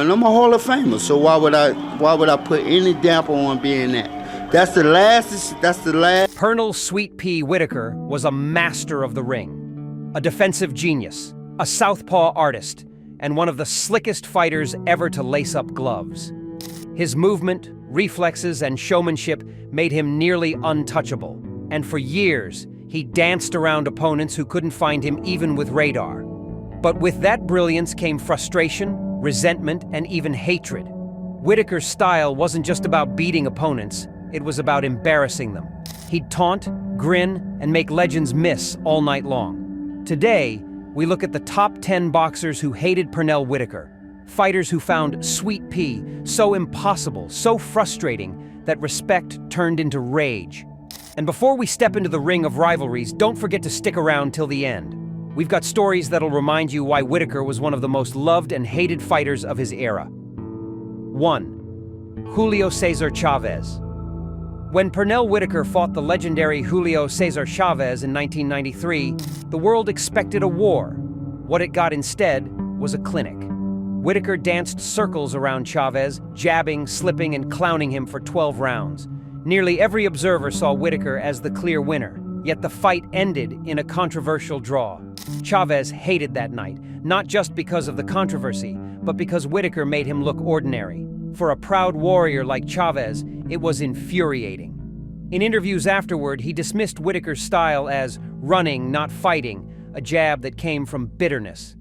and I'm a Hall of Famer. So why would I put any damper on being that? That's the last. Pernell Sweet Pea Whitaker was a master of the ring, a defensive genius, a southpaw artist, and one of the slickest fighters ever to lace up gloves. His movement, reflexes, and showmanship made him nearly untouchable, and for years, he danced around opponents who couldn't find him even with radar. But with that brilliance came frustration, resentment, and even hatred. Whitaker's style wasn't just about beating opponents, it was about embarrassing them. He'd taunt, grin, and make legends miss all night long. Today, we look at the top 10 boxers who hated Pernell Whitaker, fighters who found Sweet Pea so impossible, so frustrating, that respect turned into rage. And before we step into the ring of rivalries, don't forget to stick around till the end. We've got stories that'll remind you why Whitaker was one of the most loved and hated fighters of his era. 1. Julio Cesar Chavez. When Pernell Whitaker fought the legendary Julio Cesar Chavez in 1993, the world expected a war. What it got instead was a clinic. Whitaker danced circles around Chavez, jabbing, slipping, and clowning him for 12 rounds. Nearly every observer saw Whitaker as the clear winner, yet the fight ended in a controversial draw. Chavez hated that night, not just because of the controversy, but because Whitaker made him look ordinary. For a proud warrior like Chavez, it was infuriating. In interviews afterward, he dismissed Whitaker's style as running, not fighting, a jab that came from bitterness.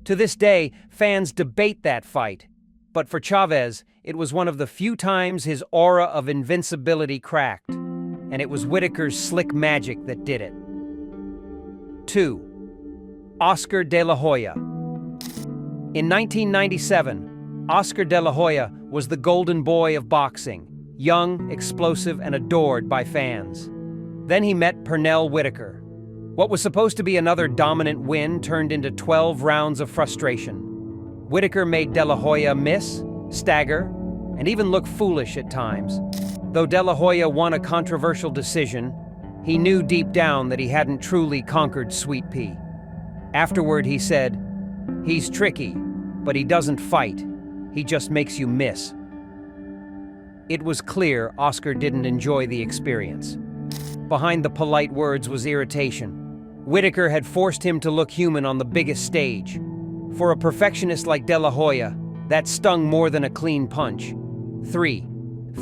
To this day, fans debate that fight. But for Chavez, it was one of the few times his aura of invincibility cracked. And it was Whitaker's slick magic that did it. 2. Oscar de la Hoya. In 1997, Oscar de la Hoya was the golden boy of boxing, young, explosive, and adored by fans. Then he met Pernell Whitaker. What was supposed to be another dominant win turned into 12 rounds of frustration. Whitaker made de la Hoya miss, stagger, and even look foolish at times. Though de la Hoya won a controversial decision, he knew deep down that he hadn't truly conquered Sweet Pea. Afterward, he said, "He's tricky, but he doesn't fight. He just makes you miss." It was clear Oscar didn't enjoy the experience. Behind the polite words was irritation. Whitaker had forced him to look human on the biggest stage. For a perfectionist like de la Hoya, that stung more than a clean punch. 3.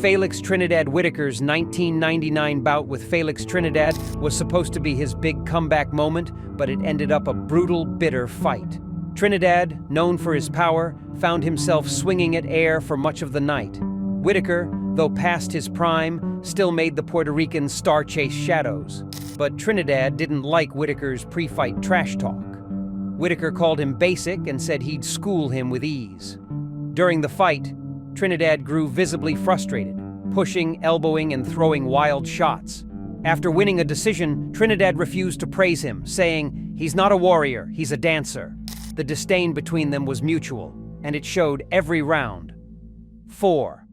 Felix Trinidad Whitaker's 1999 bout with Felix Trinidad was supposed to be his big comeback moment, but it ended up a brutal, bitter fight. Trinidad, known for his power, found himself swinging at air for much of the night. Whitaker, though past his prime, still made the Puerto Rican star chase shadows. But Trinidad didn't like Whitaker's pre-fight trash talk. Whitaker called him basic and said he'd school him with ease. During the fight, Trinidad grew visibly frustrated, pushing, elbowing, and throwing wild shots. After winning a decision, Trinidad refused to praise him, saying, "He's not a warrior, he's a dancer." The disdain between them was mutual, and it showed every round. 4.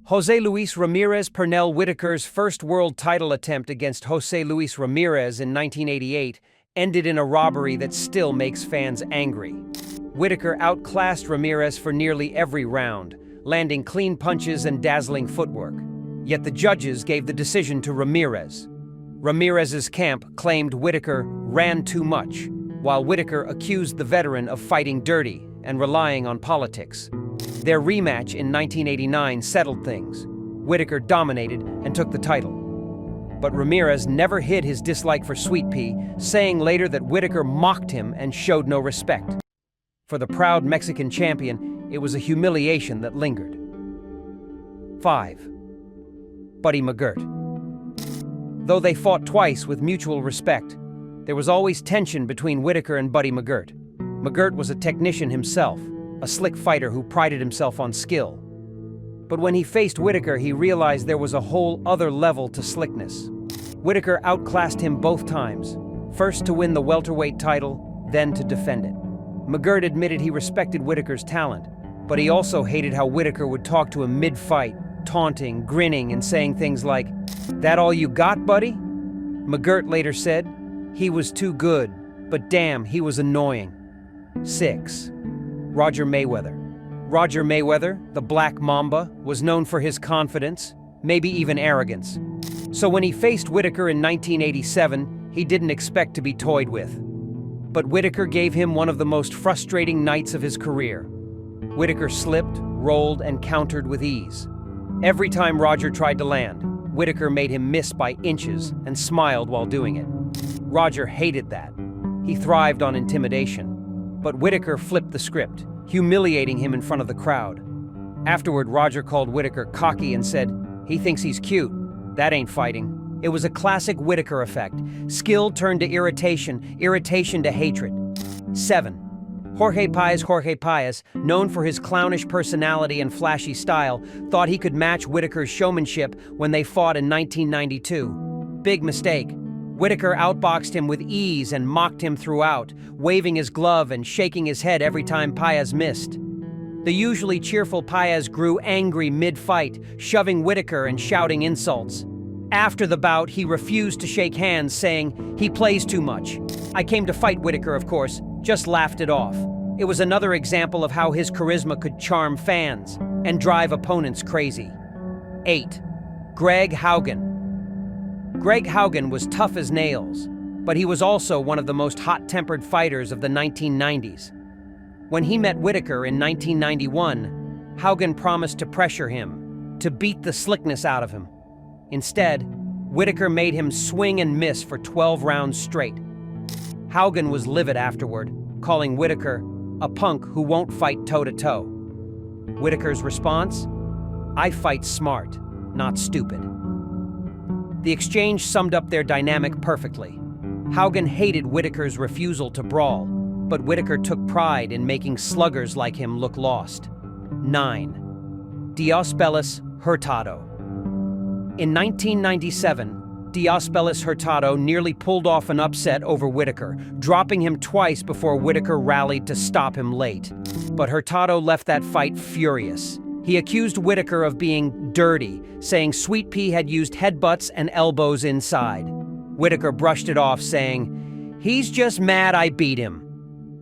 Jose Luis Ramirez. Pernell Whitaker's first world title attempt against Jose Luis Ramirez in 1988 ended in a robbery that still makes fans angry. Whitaker outclassed Ramirez for nearly every round, landing clean punches and dazzling footwork. Yet the judges gave the decision to Ramirez. Ramirez's camp claimed Whitaker ran too much, while Whitaker accused the veteran of fighting dirty and relying on politics. Their rematch in 1989 settled things. Whitaker dominated and took the title. But Ramirez never hid his dislike for Sweet Pea, saying later that Whitaker mocked him and showed no respect. For the proud Mexican champion, it was a humiliation that lingered. 5. Buddy McGirt. Though they fought twice with mutual respect, there was always tension between Whitaker and Buddy McGirt. McGirt was a technician himself, a slick fighter who prided himself on skill. But when he faced Whitaker, he realized there was a whole other level to slickness. Whitaker outclassed him both times, first to win the welterweight title, then to defend it. McGirt admitted he respected Whitaker's talent, but he also hated how Whitaker would talk to him mid-fight, taunting, grinning, and saying things like, "That all you got, buddy?" McGirt later said, "He was too good, but damn, he was annoying." 6. Roger Mayweather. Roger Mayweather, the Black Mamba, was known for his confidence, maybe even arrogance. So when he faced Whitaker in 1987, he didn't expect to be toyed with. But Whitaker gave him one of the most frustrating nights of his career. Whitaker slipped, rolled, and countered with ease. Every time Roger tried to land, Whitaker made him miss by inches and smiled while doing it. Roger hated that. He thrived on intimidation. But Whitaker flipped the script, humiliating him in front of the crowd. Afterward, Roger called Whitaker cocky and said, "He thinks he's cute. That ain't fighting." It was a classic Whitaker effect. Skill turned to irritation, irritation to hatred. 7. Haugen and Paez, known for his clownish personality and flashy style, thought he could match Whitaker's showmanship when they fought in 1992. Big mistake. Whitaker outboxed him with ease and mocked him throughout, waving his glove and shaking his head every time Paez missed. The usually cheerful Paez grew angry mid-fight, shoving Whitaker and shouting insults. After the bout, he refused to shake hands, saying, "He plays too much. I came to fight Whitaker, of course, just laughed it off." It was another example of how his charisma could charm fans and drive opponents crazy. 8. Greg Haugen. Greg Haugen was tough as nails, but he was also one of the most hot-tempered fighters of the 1990s. When he met Whitaker in 1991, Haugen promised to pressure him, to beat the slickness out of him. Instead, Whitaker made him swing and miss for 12 rounds straight. Haugen was livid afterward, calling Whitaker a punk who won't fight toe-to-toe. Whitaker's response? "I fight smart, not stupid." The exchange summed up their dynamic perfectly. Haugen hated Whitaker's refusal to brawl, but Whitaker took pride in making sluggers like him look lost. 9. Dios Bellis Hurtado. In 1997, Dios Bellis Hurtado nearly pulled off an upset over Whitaker, dropping him twice before Whitaker rallied to stop him late. But Hurtado left that fight furious. He accused Whitaker of being dirty, saying Sweet Pea had used headbutts and elbows inside. Whitaker brushed it off, saying, "He's just mad I beat him."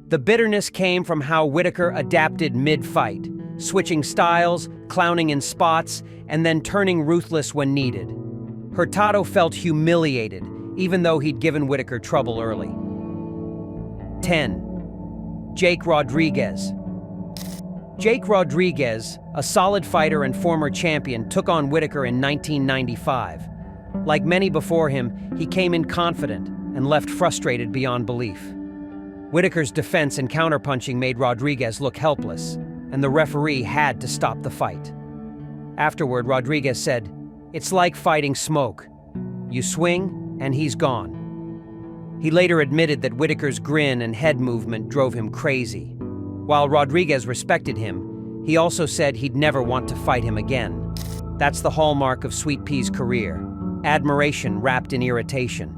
The bitterness came from how Whitaker adapted mid-fight, switching styles, clowning in spots, and then turning ruthless when needed. Hurtado felt humiliated, even though he'd given Whitaker trouble early. 10. Jake Rodriguez. Jake Rodriguez, a solid fighter and former champion, took on Whitaker in 1995. Like many before him, he came in confident and left frustrated beyond belief. Whitaker's defense and counterpunching made Rodriguez look helpless, and the referee had to stop the fight. Afterward, Rodriguez said, "It's like fighting smoke. You swing, and he's gone." He later admitted that Whitaker's grin and head movement drove him crazy. While Rodriguez respected him, he also said he'd never want to fight him again. That's the hallmark of Sweet Pea's career: admiration wrapped in irritation.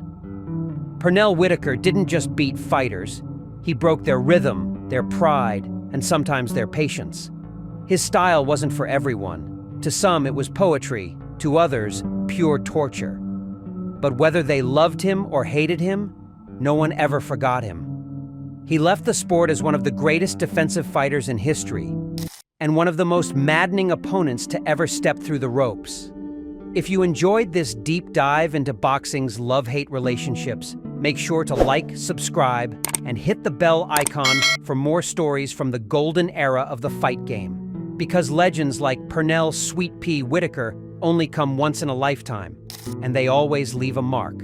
Pernell Whitaker didn't just beat fighters, he broke their rhythm, their pride, and sometimes their patience. His style wasn't for everyone. To some, it was poetry, to others, pure torture. But whether they loved him or hated him, no one ever forgot him. He left the sport as one of the greatest defensive fighters in history, and one of the most maddening opponents to ever step through the ropes. If you enjoyed this deep dive into boxing's love-hate relationships, make sure to like, subscribe, and hit the bell icon for more stories from the golden era of the fight game. Because legends like Pernell Sweet Pea Whitaker only come once in a lifetime, and they always leave a mark.